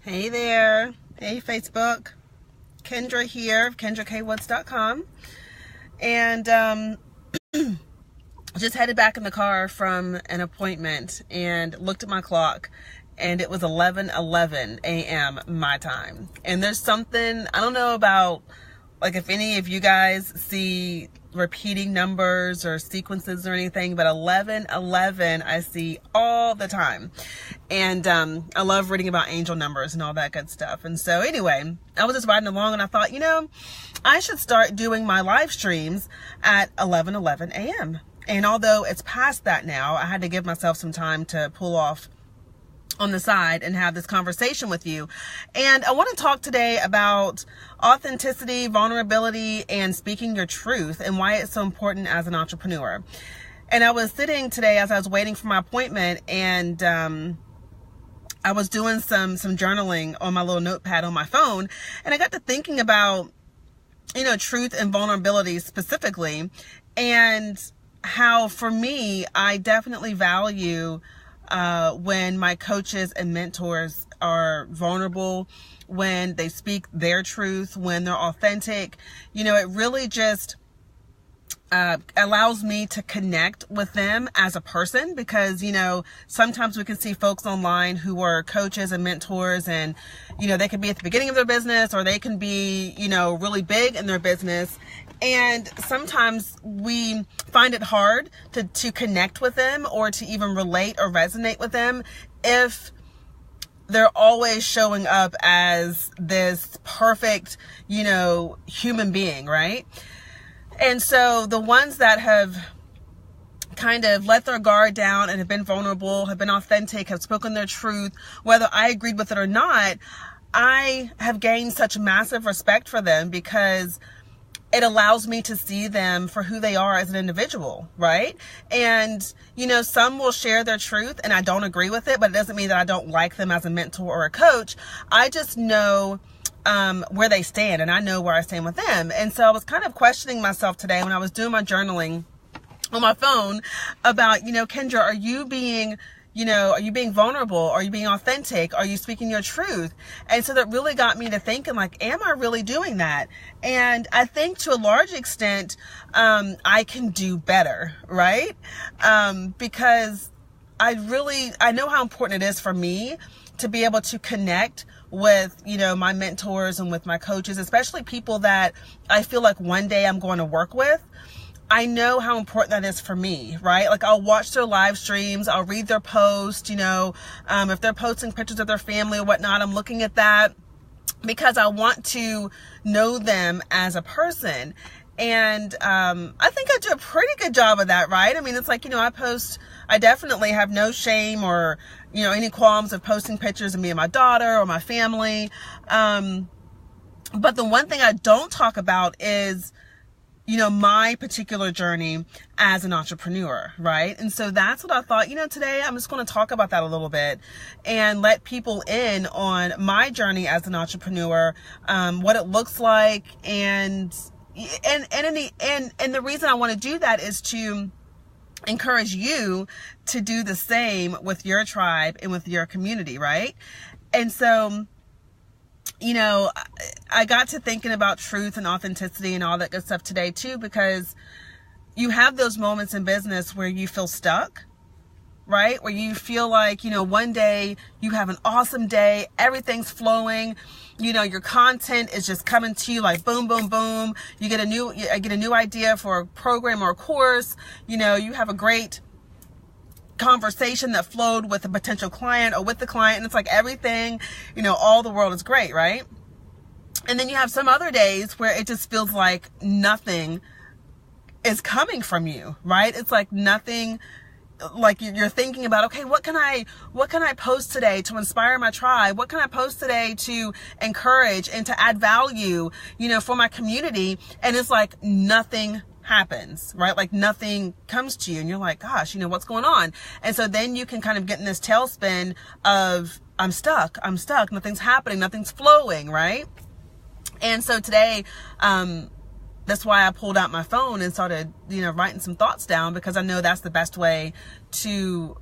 Hey there. Hey Facebook. Kendra here, KendraKWoods.com. And just headed back in the car from an appointment and looked at my clock, and it was 11:11 a.m. my time. And there's something, I don't know about, like, if any of you guys see repeating numbers or sequences or anything, but 11:11 I see all the time. And I love reading about angel numbers and all that good stuff. And so anyway, I was just riding along and I thought, I should start doing my live streams at 11:11 a.m. And although it's past that now, I had to give myself some time to pull off on the side and have this conversation with you. And I want to talk today about authenticity, vulnerability, and speaking your truth, and why it's so important as an entrepreneur. And I was sitting today as I was waiting for my appointment, and I was doing some journaling on my little notepad on my phone, and I got to thinking about, truth and vulnerability specifically, and how for me, I definitely value when my coaches and mentors are vulnerable, when they speak their truth, when they're authentic. It really just allows me to connect with them as a person, because, sometimes we can see folks online who are coaches and mentors, and, they can be at the beginning of their business, or they can be, really big in their business. And sometimes we find it hard to connect with them, or to even relate or resonate with them, if they're always showing up as this perfect, human being, right? And so the ones that have kind of let their guard down and have been vulnerable, have been authentic, have spoken their truth, whether I agreed with it or not, I have gained such massive respect for them, because it allows me to see them for who they are as an individual, right? And, some will share their truth and I don't agree with it, but it doesn't mean that I don't like them as a mentor or a coach. I just know where they stand, and I know where I stand with them. And so I was kind of questioning myself today when I was doing my journaling on my phone about, Kendra, are you being vulnerable? Are you being authentic? Are you speaking your truth? And so that really got me to thinking, like, am I really doing that? And I think to a large extent, I can do better, right? Because I know how important it is for me to be able to connect with, my mentors and with my coaches, especially people that I feel like one day I'm going to work with. I know how important that is for me, right? Like, I'll watch their live streams, I'll read their posts, if they're posting pictures of their family or whatnot, I'm looking at that because I want to know them as a person. And I think I do a pretty good job of that, right? I mean, it's like, I definitely have no shame or, any qualms of posting pictures of me and my daughter or my family. But the one thing I don't talk about is, my particular journey as an entrepreneur, right? And so that's what I thought, today I'm just going to talk about that a little bit and let people in on my journey as an entrepreneur, what it looks like. And the reason I want to do that is to encourage you to do the same with your tribe and with your community, right? And so, I got to thinking about truth and authenticity and all that good stuff today too, because you have those moments in business where you feel stuck, right? Where you feel like, one day you have an awesome day, everything's flowing, your content is just coming to you like boom, boom, boom. You get a new idea for a program or a course, you have a great conversation that flowed with a potential client or with the client, and it's like everything, all the world is great, right? And then you have some other days where it just feels like nothing is coming from you, right? It's like nothing, like you're thinking about, okay, what can I post today to inspire my tribe? What can I post today to encourage and to add value, for my community? And it's like nothing happens, right? Like nothing comes to you, and you're like, gosh, what's going on? And so then you can kind of get in this tailspin of, I'm stuck, nothing's happening, nothing's flowing, right? And so today, that's why I pulled out my phone and started, writing some thoughts down, because I know that's the best way to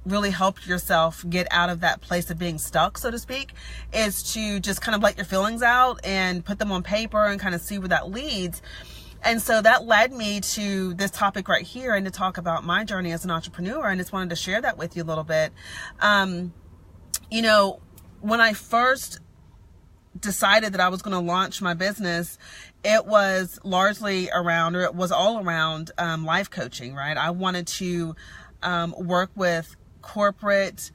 really help yourself get out of that place of being stuck, so to speak, is to just kind of let your feelings out and put them on paper and kind of see where that leads. And so that led me to this topic right here, and to talk about my journey as an entrepreneur. And just wanted to share that with you a little bit. You know, when I first decided that I was going to launch my business, it was largely around, or it was all around, life coaching, right? I wanted to work with corporate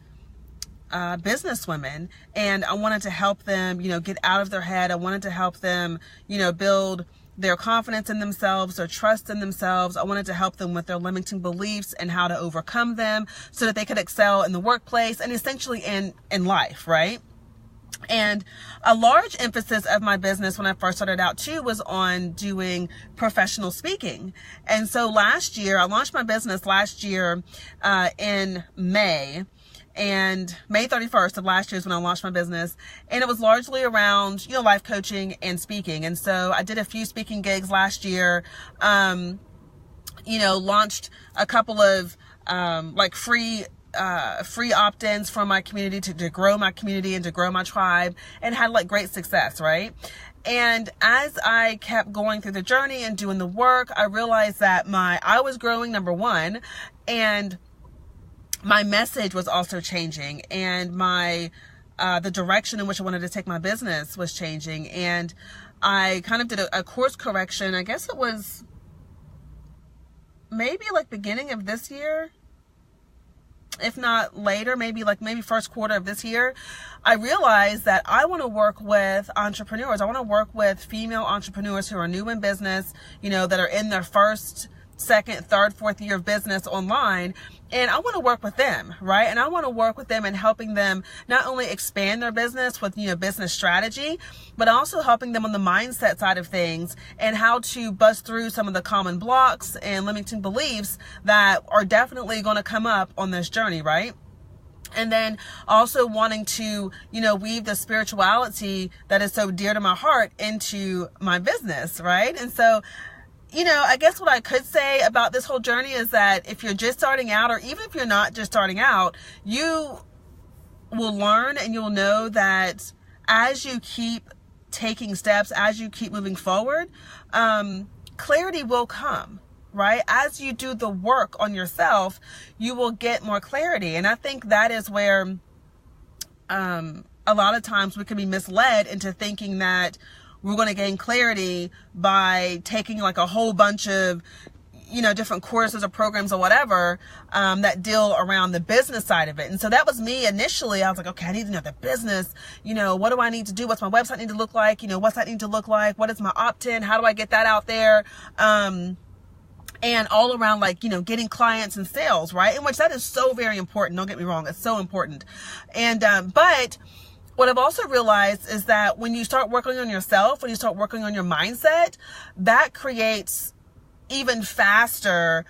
business women, and I wanted to help them, you know, get out of their head. I wanted to help them, you know, build their confidence in themselves, their trust in themselves. I wanted to help them with their limiting beliefs and how to overcome them so that they could excel in the workplace and essentially in life, right? And a large emphasis of my business when I first started out too was on doing professional speaking. And so last year, I launched my business last year in May. And May 31st of last year is when I launched my business. And it was largely around, you know, life coaching and speaking. And so I did a few speaking gigs last year, you know, launched a couple of like free opt-ins from my community to grow my community and to grow my tribe, and had like great success, right? And as I kept going through the journey and doing the work, I realized that I was growing, number one, and my message was also changing, and the direction in which I wanted to take my business was changing. And I kind of did a course correction. I guess it was maybe like beginning of this year, if not later, maybe first quarter of this year. I realized that I want to work with entrepreneurs. I want to work with female entrepreneurs who are new in business, you know, that are in their first, second, third, fourth year of business online. And I want to work with them, right? And I want to work with them in helping them not only expand their business with, you know, business strategy, but also helping them on the mindset side of things and how to bust through some of the common blocks and limiting beliefs that are definitely going to come up on this journey, right? And then also wanting to, you know, weave the spirituality that is so dear to my heart into my business, right? And so, you know, I guess what I could say about this whole journey is that if you're just starting out, or even if you're not just starting out, you will learn and you'll know that as you keep taking steps, as you keep moving forward, clarity will come, right? As you do the work on yourself, you will get more clarity. And I think that is where a lot of times we can be misled into thinking that we're going to gain clarity by taking like a whole bunch of, you know, different courses or programs or whatever, that deal around the business side of it. And so that was me initially. I was like, okay, I need to know the business. You know, what do I need to do? What's my website need to look like? You know, what's that need to look like? What is my opt-in? How do I get that out there? And all around, like, you know, getting clients and sales, right? In which that is so very important. Don't get me wrong. It's so important. And, but what I've also realized is that when you start working on yourself, when you start working on your mindset, that creates even faster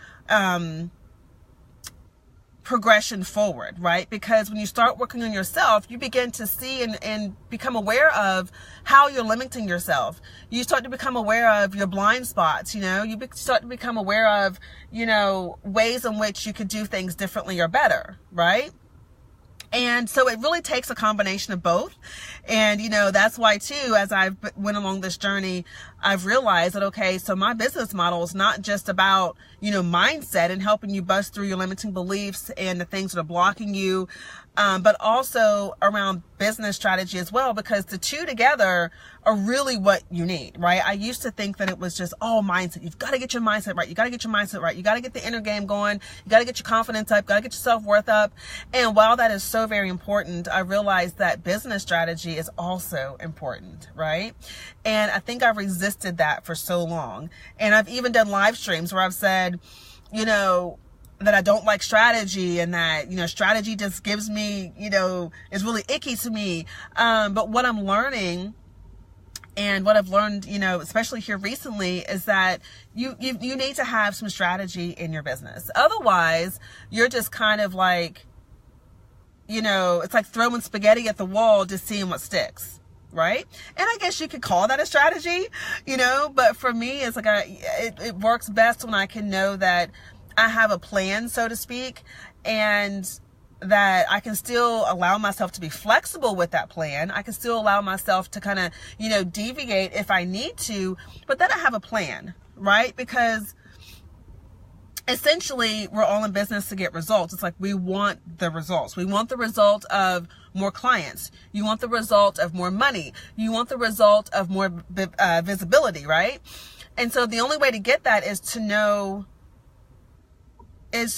progression forward, right? Because when you start working on yourself, you begin to see and become aware of how you're limiting yourself. You start to become aware of your blind spots, you know, you start to become aware of, you know, ways in which you could do things differently or better, right? And so it really takes a combination of both. And, you know, that's why too, as I went along this journey, I've realized that, okay, so my business model is not just about, you know, mindset and helping you bust through your limiting beliefs and the things that are blocking you, but also around business strategy as well, because the two together are really what you need, right? I used to think that it was just, oh, mindset. You've got to get your mindset right. You got to get your mindset right. You got to get the inner game going. You got to get your confidence up. You got to get your self-worth up. And while that is so very important, I realized that business strategy is also important, right? And I think I've resisted that for so long. And I've even done live streams where I've said, you know, that I don't like strategy, and that, you know, strategy just gives me, you know, is really icky to me. But what I'm learning, and what I've learned, you know, especially here recently, is that you need to have some strategy in your business. Otherwise, you're just kind of like, you know, it's like throwing spaghetti at the wall, just seeing what sticks, right? And I guess you could call that a strategy, you know, but for me, it's like it works best when I can know that I have a plan, so to speak, and that I can still allow myself to be flexible with that plan. I can still allow myself to kind of, deviate if I need to, but then I have a plan, right? Because essentially we're all in business to get results. It's like we want the results. We want the result of more clients. You want the result of more money. You want the result of more visibility, right? And so the only way to get that is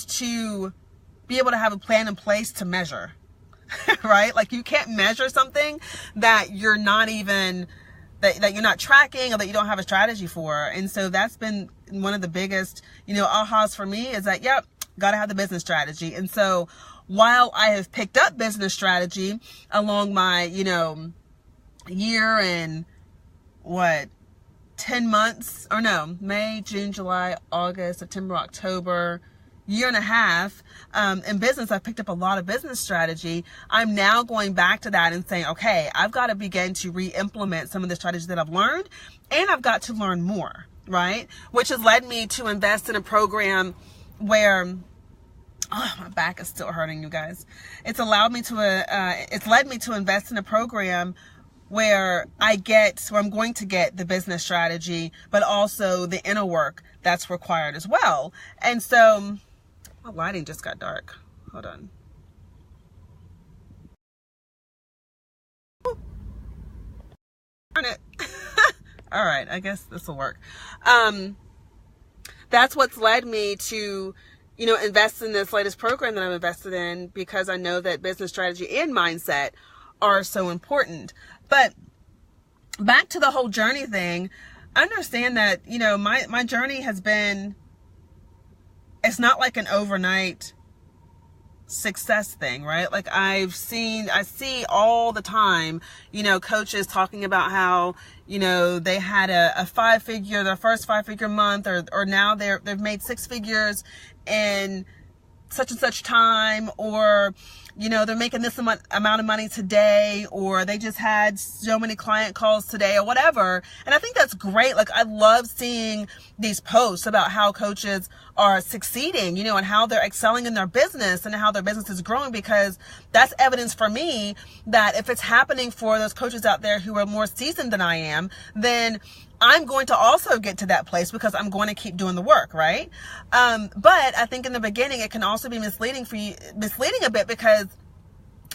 to be able to have a plan in place to measure, right? Like you can't measure something that you're not even, that you're not tracking or that you don't have a strategy for. And so that's been one of the biggest, ahas for me is that, yep, got to have the business strategy. And so while I have picked up business strategy along my, year and 10 months, or no, May, June, July, August, September, October, year and a half in business, I've picked up a lot of business strategy. I'm now going back to that and saying, okay, I've got to begin to re-implement some of the strategies that I've learned, and I've got to learn more, right? Which has led me to invest in a program where, my back is still hurting, you guys. It's led me to invest in a program where I'm going to get the business strategy, but also the inner work that's required as well. And so, my lighting just got dark. Hold on. Darn it. All right, I guess this will work. That's what's led me to, invest in this latest program that I'm invested in, because I know that business strategy and mindset are so important. But back to the whole journey thing, I understand that, my journey has been, it's not like an overnight success thing, right? Like I see all the time, coaches talking about how, they had their first 5-figure month, or now they've made 6 figures in such and such time, or they're making this amount of money today, or they just had so many client calls today, or whatever. And I think that's great. Like I love seeing these posts about how coaches are succeeding, and how they're excelling in their business and how their business is growing, because that's evidence for me that if it's happening for those coaches out there who are more seasoned than I am, then I'm going to also get to that place, because I'm going to keep doing the work, right? But I think in the beginning, it can also be misleading a bit, because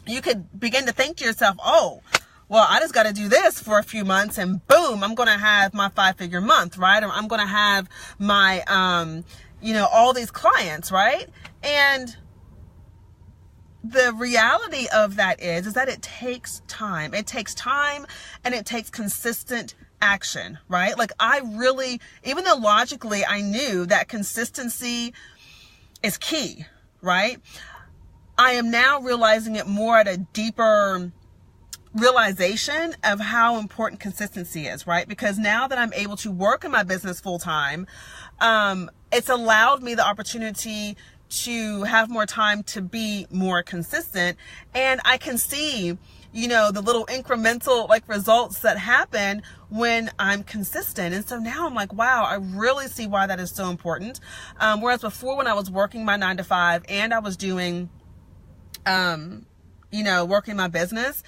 you could begin to think to yourself, oh, well, I just got to do this for a few months and boom, I'm going to have my 5-figure month, right? Or I'm going to have my, all these clients, right? And the reality of that is that it takes time. It takes time, and it takes consistent action, right? Like even though logically I knew that consistency is key, right? I am now realizing it more at a deeper realization of how important consistency is, right? Because now that I'm able to work in my business full time, it's allowed me the opportunity to have more time to be more consistent. And I can see, the little incremental results that happen when I'm consistent. And so now I'm like, wow, I really see why that is so important. Whereas before, when I was working my 9-to-5 and I was doing, working my business,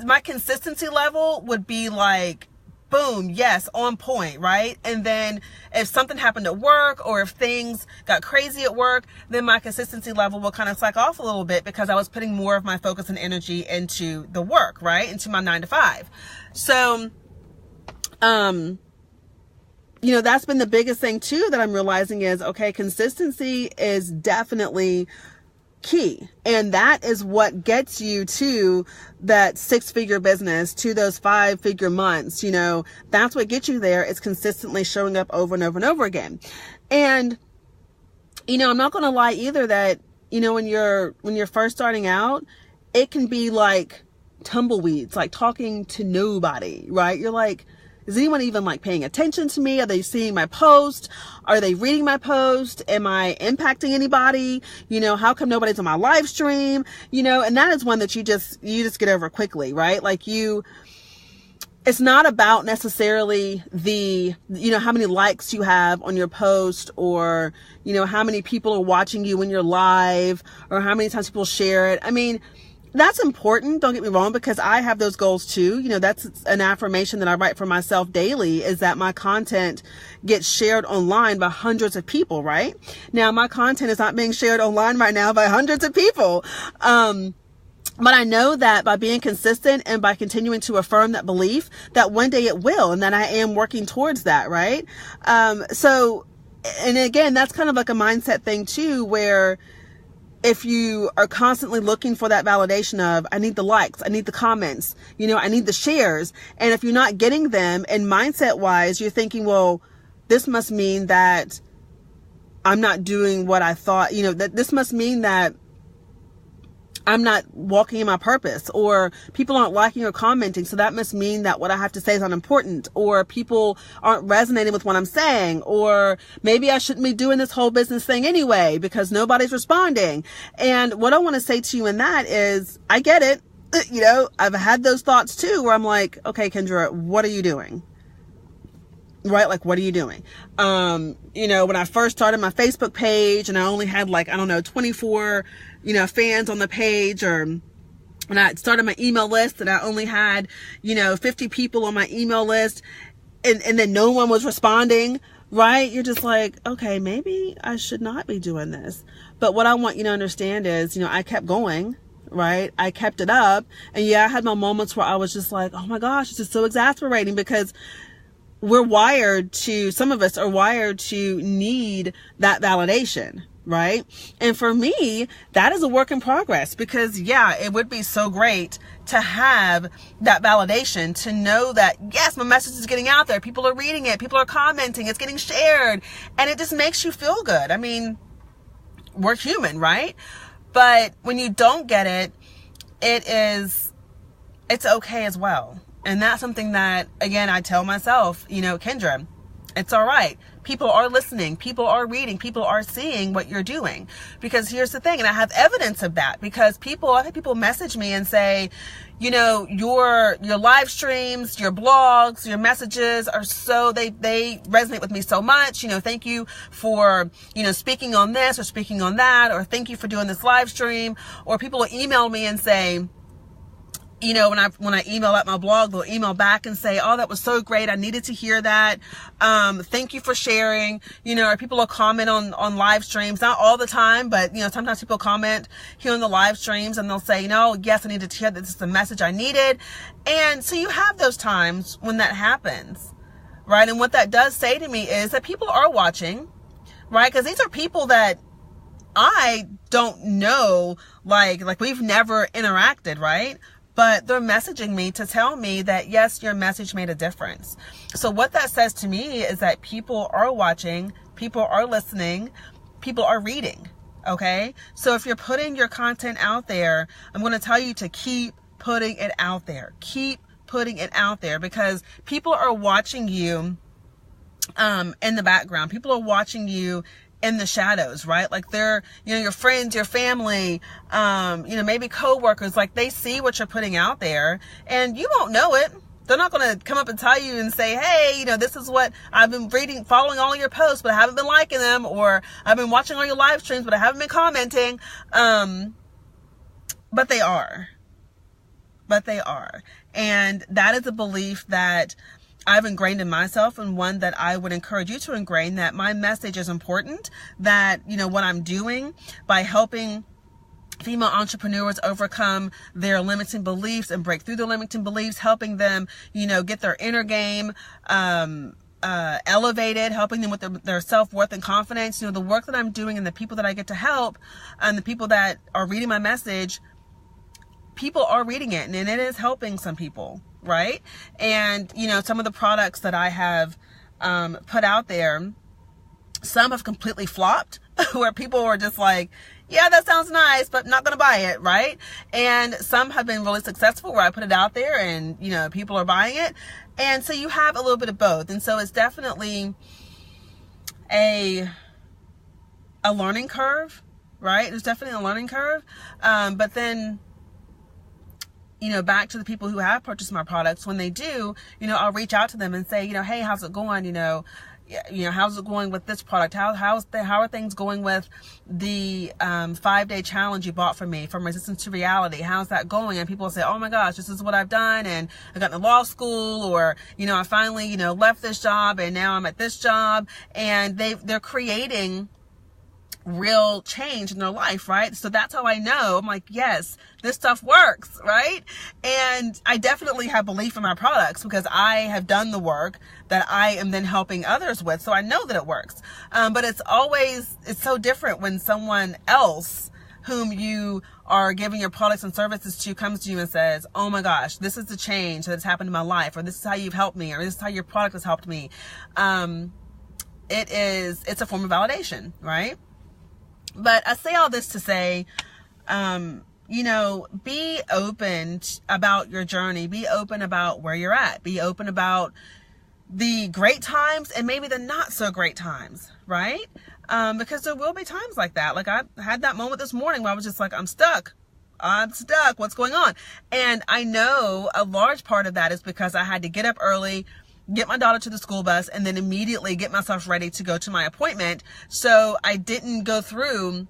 my consistency level would be like, boom, yes, on point, right? And then if something happened at work, or if things got crazy at work, then my consistency level will kind of slack off a little bit, because I was putting more of my focus and energy into the work, right? Into my 9-to-5. So, that's been the biggest thing too that I'm realizing is, okay, consistency is definitely key. And that is what gets you to that 6-figure business, to those 5-figure months. That's what gets you there. It's consistently showing up over and over and over again. And, I'm not going to lie either that, when you're first starting out, it can be like tumbleweeds, like talking to nobody, right? You're like, is anyone even paying attention to me? Are they seeing my post? Are they reading my post? Am I impacting anybody? How come nobody's on my live stream? And that is one that you just get over quickly, right? it's not about necessarily the, how many likes you have on your post, or, how many people are watching you when you're live, or how many times people share it. I mean, that's important. Don't get me wrong, because I have those goals too. That's an affirmation that I write for myself daily, is that my content gets shared online by hundreds of people, right? Now, my content is not being shared online right now by hundreds of people. But I know that by being consistent and by continuing to affirm that belief, that one day it will, and that I am working towards that, right? So, and again, that's kind of like a mindset thing too, where if you are constantly looking for that validation of, I need the likes, I need the comments, I need the shares. And if you're not getting them, and mindset wise, you're thinking, well, this must mean that I'm not doing what I thought, that this must mean that I'm not walking in my purpose, or people aren't liking or commenting. So that must mean that what I have to say is unimportant, or people aren't resonating with what I'm saying, or maybe I shouldn't be doing this whole business thing anyway because nobody's responding. And what I want to say to you in that is, I get it. I've had those thoughts too, where I'm like, okay, Kendra, what are you doing? Right? Like, what are you doing? When I first started my Facebook page and I only had 24, fans on the page, or when I started my email list and I only had, 50 people on my email list, and then no one was responding, right? You're just like, okay, maybe I should not be doing this. But what I want you to understand is, I kept going. Right? I kept it up. And yeah, I had my moments where I was just like, oh my gosh, this is so exasperating, because some of us are wired to need that validation, right? And for me, that is a work in progress, because yeah, it would be so great to have that validation, to know that yes, my message is getting out there. People are reading it. People are commenting. It's getting shared. And it just makes you feel good. I mean, we're human, right? But when you don't get it, it's okay as well. And that's something that, again, I tell myself, Kendra, it's all right. People are listening. People are reading. People are seeing what you're doing. Because here's the thing, and I have evidence of that, because I've had people message me and say, your live streams, your blogs, your messages are they resonate with me so much. Thank you for, speaking on this or speaking on that, or thank you for doing this live stream. Or people will email me and say, when I email out my blog, they'll email back and say, oh, that was so great. I needed to hear that. Thank you for sharing. Or people will comment on live streams, not all the time, but, sometimes people comment here on the live streams and they'll say, yes, I needed to hear that. This is the message I needed. And so you have those times when that happens, right? And what that does say to me is that people are watching, right? Because these are people that I don't know, like we've never interacted, right? But they're messaging me to tell me that, yes, your message made a difference. So what that says to me is that people are watching, people are listening, people are reading, okay? So if you're putting your content out there, I'm going to tell you to keep putting it out there. Keep putting it out there, because people are watching you in the background. People are watching you in the shadows, right? Like they're, your friends, your family, maybe coworkers, like they see what you're putting out there and you won't know it. They're not going to come up and tell you and say, hey, this is what I've been reading, following all your posts, but I haven't been liking them, or I've been watching all your live streams, but I haven't been commenting. But they are. And that is a belief that I've ingrained in myself, and one that I would encourage you to ingrain, that my message is important, that, what I'm doing by helping female entrepreneurs overcome their limiting beliefs and break through their limiting beliefs, helping them, get their inner game elevated, helping them with their self-worth and confidence. The work that I'm doing and the people that I get to help and the people that are reading my message, people are reading it, and it is helping some people. Right? And, some of the products that I have put out there, some have completely flopped, where people were just like, yeah, that sounds nice, but not going to buy it. Right? And some have been really successful, where I put it out there and, people are buying it. And so you have a little bit of both. And so it's definitely a learning curve, right? There's definitely a learning curve. But then, back to the people who have purchased my products, when they do, I'll reach out to them and say, hey, how's it going? How's it going with this product? How are things going with the 5-day challenge you bought from me, from Resistance to Reality? How's that going? And people say, oh my gosh, this is what I've done, and I got into law school, or I finally left this job and now I'm at this job, and they're creating real change in their life, right? So that's how I know. I'm like, yes, this stuff works, right? And I definitely have belief in my products because I have done the work that I am then helping others with. So I know that it works. But it's so different when someone else whom you are giving your products and services to comes to you and says, oh my gosh, this is the change that's happened in my life, or this is how you've helped me, or this is how your product has helped me. It's a form of validation, right? But I say all this to say, be open about your journey. Be open about where you're at. Be open about the great times and maybe the not so great times, right? Because there will be times like that. Like I had that moment this morning where I was just like, I'm stuck. What's going on? And I know a large part of that is because I had to get up early, get my daughter to the school bus, and then immediately get myself ready to go to my appointment. So I didn't go through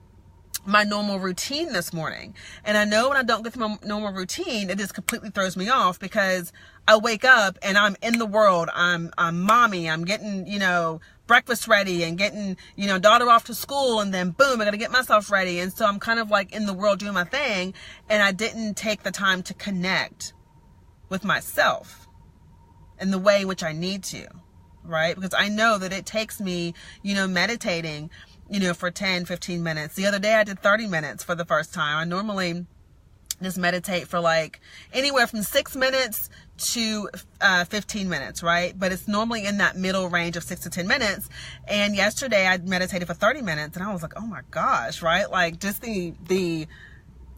my normal routine this morning. And I know when I don't go through my normal routine, it just completely throws me off because I wake up and I'm in the world. I'm mommy. I'm getting, breakfast ready and getting, daughter off to school, and then boom, I got to get myself ready. And so I'm kind of like in the world doing my thing, and I didn't take the time to connect with myself in the way in which I need to, right? Because I know that it takes me, meditating, for 10, 15 minutes. The other day I did 30 minutes for the first time. I normally just meditate for like anywhere from 6 minutes to 15 minutes, right? But it's normally in that middle range of 6 to 10 minutes. And yesterday I meditated for 30 minutes, and I was like, oh my gosh, right? Like just the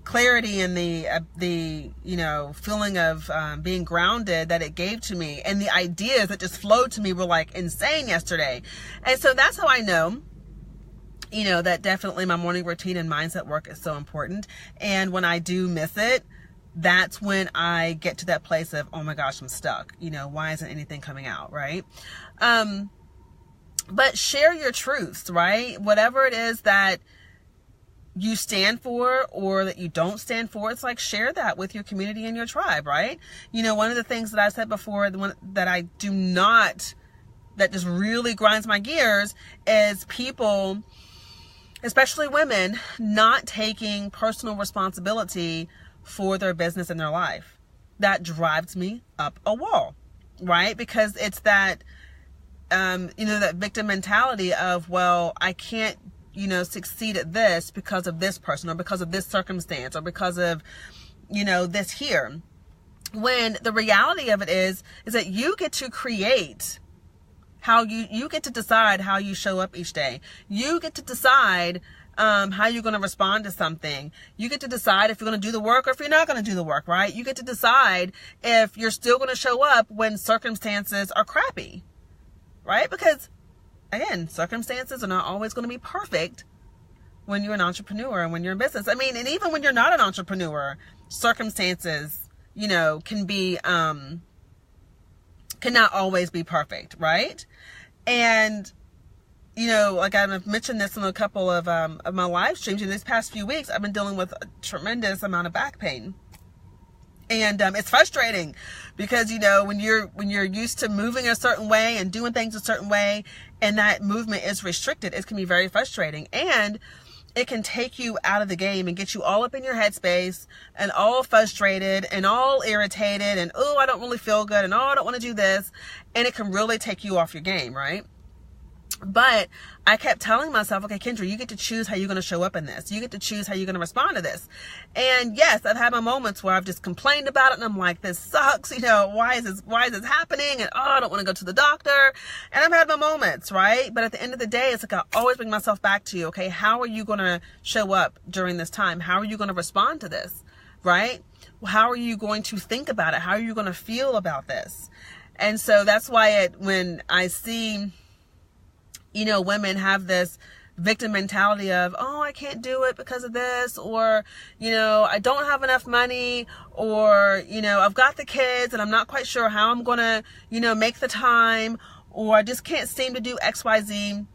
clarity and the feeling of being grounded that it gave to me, and the ideas that just flowed to me were like insane yesterday. And so that's how I know that definitely my morning routine and mindset work is so important. And when I do miss it, that's when I get to that place of, oh my gosh, I'm stuck. Why isn't anything coming out, right? But share your truths, right? Whatever it is that you stand for or that you don't stand for, it's like share that with your community and your tribe, right? One of the things that I said before, the one that I do not, that just really grinds my gears, is people, especially women, not taking personal responsibility for their business and their life. That drives me up a wall, right? Because it's that, that victim mentality of, well, I can't, succeed at this because of this person, or because of this circumstance, or because of, this here. When the reality of it is that you get to create how you get to decide how you show up each day. You get to decide how you're going to respond to something. You get to decide if you're going to do the work or if you're not going to do the work, right? You get to decide if you're still going to show up when circumstances are crappy, right? Because again, circumstances are not always going to be perfect when you're an entrepreneur and when you're in business. I mean, and even when you're not an entrepreneur, circumstances, can be, cannot always be perfect, right? And, like I've mentioned this in a couple of my live streams. In these past few weeks, I've been dealing with a tremendous amount of back pain. And it's frustrating because, when you're used to moving a certain way and doing things a certain way, and that movement is restricted, it can be very frustrating. And it can take you out of the game and get you all up in your headspace and all frustrated and all irritated and, oh, I don't really feel good, and oh, I don't want to do this. And it can really take you off your game, right? But I kept telling myself, okay, Kendra, you get to choose how you're going to show up in this. You get to choose how you're going to respond to this. And yes, I've had my moments where I've just complained about it and I'm like, this sucks. Why is this happening? And oh, I don't want to go to the doctor. And I've had my moments, right? But at the end of the day, it's like I always bring myself back to, okay, how are you going to show up during this time? How are you going to respond to this, right? How are you going to think about it? How are you going to feel about this? And so that's why when I see, women have this victim mentality of, oh, I can't do it because of this, or, you know, I don't have enough money, or, you know, I've got the kids and I'm not quite sure how I'm going to, you know, make the time, or I just can't seem to do XYZ.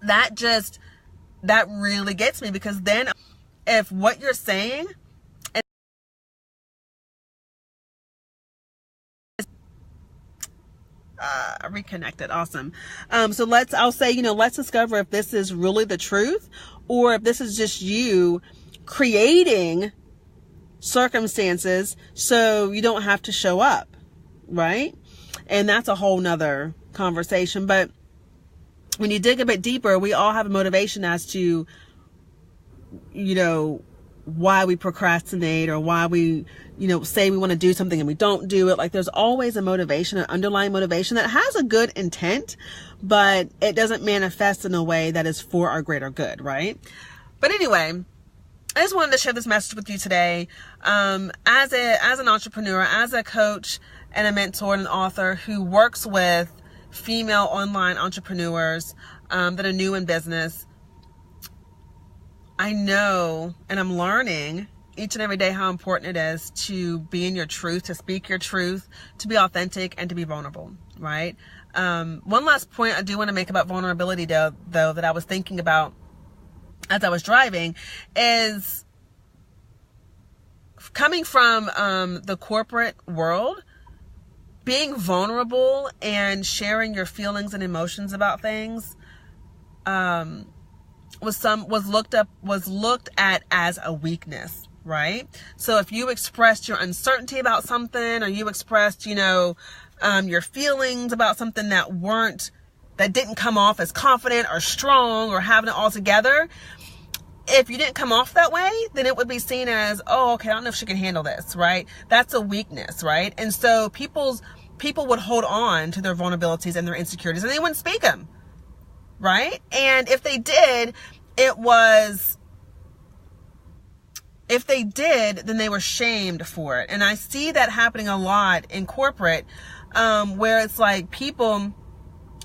That really gets me, because then if what you're saying, reconnected. Awesome. So I'll say, you know, let's discover if this is really the truth, or if this is just you creating circumstances so you don't have to show up. Right. And that's a whole nother conversation. But when you dig a bit deeper, we all have a motivation as to, you know, why we procrastinate, or why we, you know, say we want to do something and we don't do it. Like, there's always a motivation, an underlying motivation that has a good intent, but it doesn't manifest in a way that is for our greater good, right? But anyway, I just wanted to share this message with you today. As an entrepreneur, as a coach and a mentor and an author who works with female online entrepreneurs that are new in business, I know, and I'm learning each and every day, how important it is to be in your truth, to speak your truth, to be authentic, and to be vulnerable, right? One last point I do want to make about vulnerability, though, that I was thinking about as I was driving, is coming from the corporate world. Being vulnerable and sharing your feelings and emotions about things was looked at as a weakness, right? So if you expressed your uncertainty about something, or you expressed, you know, your feelings about something that didn't come off as confident or strong or having it all together, if you didn't come off that way, then it would be seen as, oh, okay, I don't know if she can handle this, right? That's a weakness, right? And so people would hold on to their vulnerabilities and their insecurities, and they wouldn't speak them, right? And if they did, then they were shamed for it. And I see that happening a lot in corporate, where it's like people,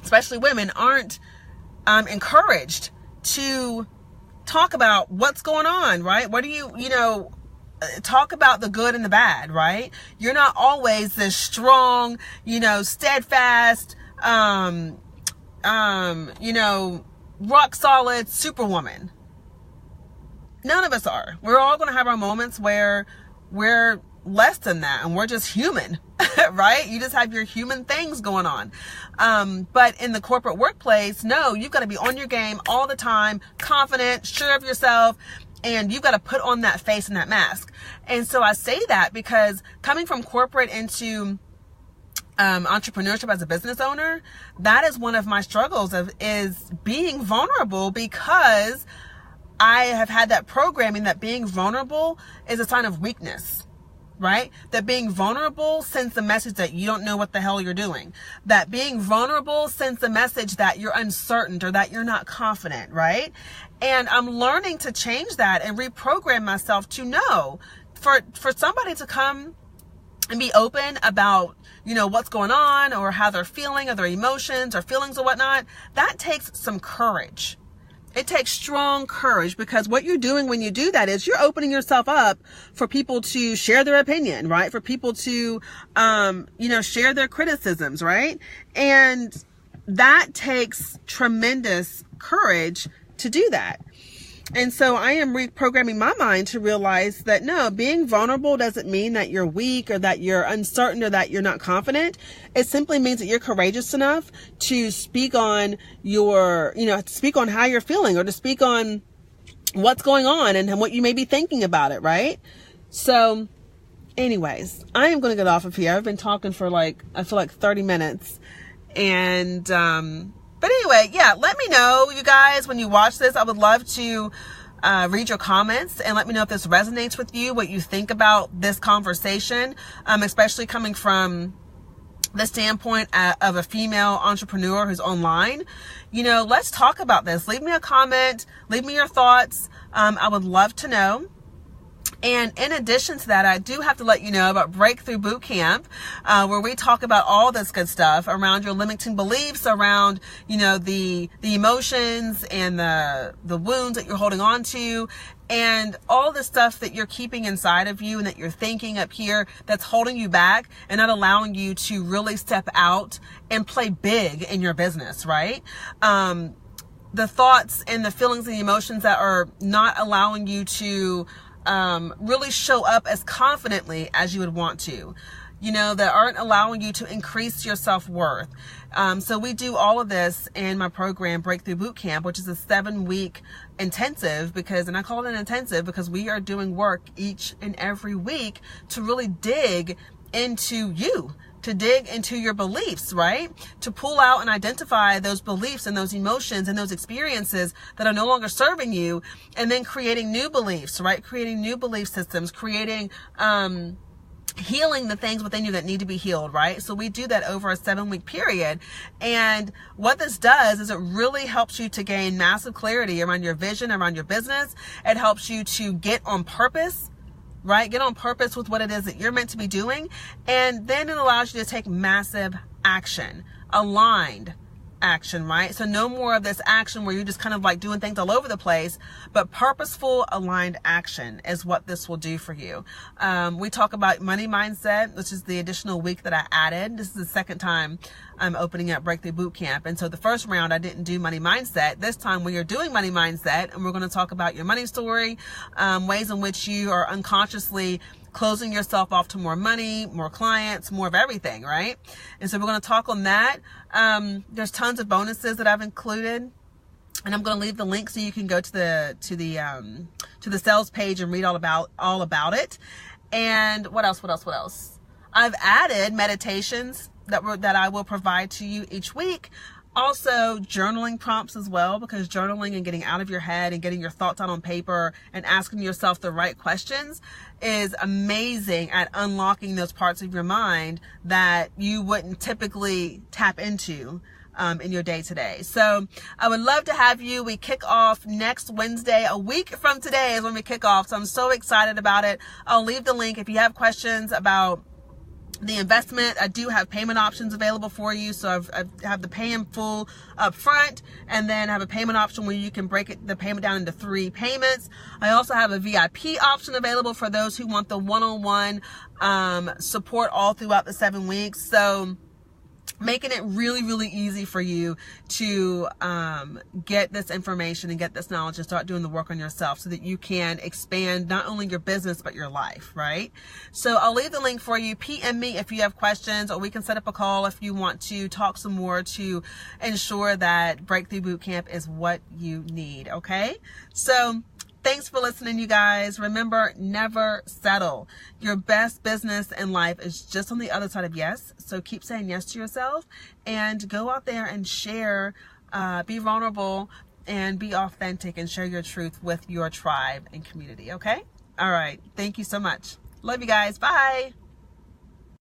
especially women, aren't encouraged to talk about what's going on, right? What do you know, talk about the good and the bad, right? You're not always this strong, you know, steadfast, you know, rock solid superwoman. None of us are. We're all going to have our moments where we're less than that, and we're just human, right? You just have your human things going on. But in the corporate workplace, no, you've got to be on your game all the time, confident, sure of yourself, and you've got to put on that face and that mask. And so I say that because coming from corporate into entrepreneurship as a business owner, that is one of my struggles is being vulnerable, because I have had that programming that being vulnerable is a sign of weakness, right? That being vulnerable sends the message that you don't know what the hell you're doing. That being vulnerable sends the message that you're uncertain, or that you're not confident, right? And I'm learning to change that and reprogram myself to know, for somebody to come and be open about, you know, what's going on, or how they're feeling, or their emotions or feelings or whatnot, that takes some courage. It takes strong courage, because what you're doing when you do that is you're opening yourself up for people to share their opinion, right? For people to, you know, share their criticisms, right? And that takes tremendous courage to do that. And so I am reprogramming my mind to realize that no, being vulnerable doesn't mean that you're weak, or that you're uncertain, or that you're not confident. It simply means that you're courageous enough to speak on to speak on how you're feeling, or to speak on what's going on and what you may be thinking about it, right? So anyways, I am going to get off of here. I've been talking for I feel like 30 minutes. And, but anyway, yeah, let me know, you guys, when you watch this. I would love to read your comments and let me know if this resonates with you, what you think about this conversation, especially coming from the standpoint of a female entrepreneur who's online. You know, let's talk about this. Leave me a comment. Leave me your thoughts. I would love to know. And in addition to that, I do have to let you know about Breakthrough Boot Camp, where we talk about all this good stuff around your limiting beliefs, around, the emotions and the wounds that you're holding on to, and all the stuff that you're keeping inside of you and that you're thinking up here that's holding you back and not allowing you to really step out and play big in your business, right? The thoughts and the feelings and the emotions that are not allowing you to really show up as confidently as you would want to, that aren't allowing you to increase your self-worth. So we do all of this in my program, Breakthrough Boot Camp, which is a 7-week intensive, and I call it an intensive because we are doing work each and every week to really dig into you, to dig into your beliefs, right? To pull out and identify those beliefs and those emotions and those experiences that are no longer serving you, and then creating new beliefs, right? Creating new belief systems, creating, healing the things within you that need to be healed, right? So we do that over a 7-week period. And what this does is it really helps you to gain massive clarity around your vision, around your business. It helps you to get on purpose, right? Get on purpose with what it is that you're meant to be doing. And then it allows you to take massive action, aligned action, right? So no more of this action where you're just kind of like doing things all over the place, but purposeful, aligned action is what this will do for you. We talk about money mindset, which is the additional week that I added. This is the second time I'm opening up Breakthrough Boot Camp. And so the first round, I didn't do money mindset. This time we are doing money mindset, and we're going to talk about your money story, ways in which you are unconsciously closing yourself off to more money, more clients, more of everything, right? And so we're going to talk on that. There's tons of bonuses that I've included, and I'm going to leave the link so you can go to the sales page and read all about it. And what else? I've added meditations that I will provide to you each week. Also, journaling prompts as well, because journaling and getting out of your head and getting your thoughts out on paper and asking yourself the right questions is amazing at unlocking those parts of your mind that you wouldn't typically tap into in your day-to-day. So I would love to have you. We kick off next Wednesday. A week from today is when we kick off. So I'm so excited about it. I'll leave the link if you have questions about the investment. I do have payment options available for you. So I have the pay in full up front, and then I have a payment option where you can break the payment down into 3 payments. I also have a VIP option available for those who want the one-on-one support all throughout the 7 weeks. So making it really, really easy for you to get this information and get this knowledge and start doing the work on yourself so that you can expand not only your business, but your life, right? So I'll leave the link for you. PM me if you have questions, or we can set up a call if you want to talk some more to ensure that Breakthrough Boot Camp is what you need, okay? So thanks for listening, you guys. Remember, never settle. Your best business in life is just on the other side of yes. So keep saying yes to yourself and go out there and share, be vulnerable and be authentic and share your truth with your tribe and community. Okay? All right. Thank you so much. Love you guys. Bye.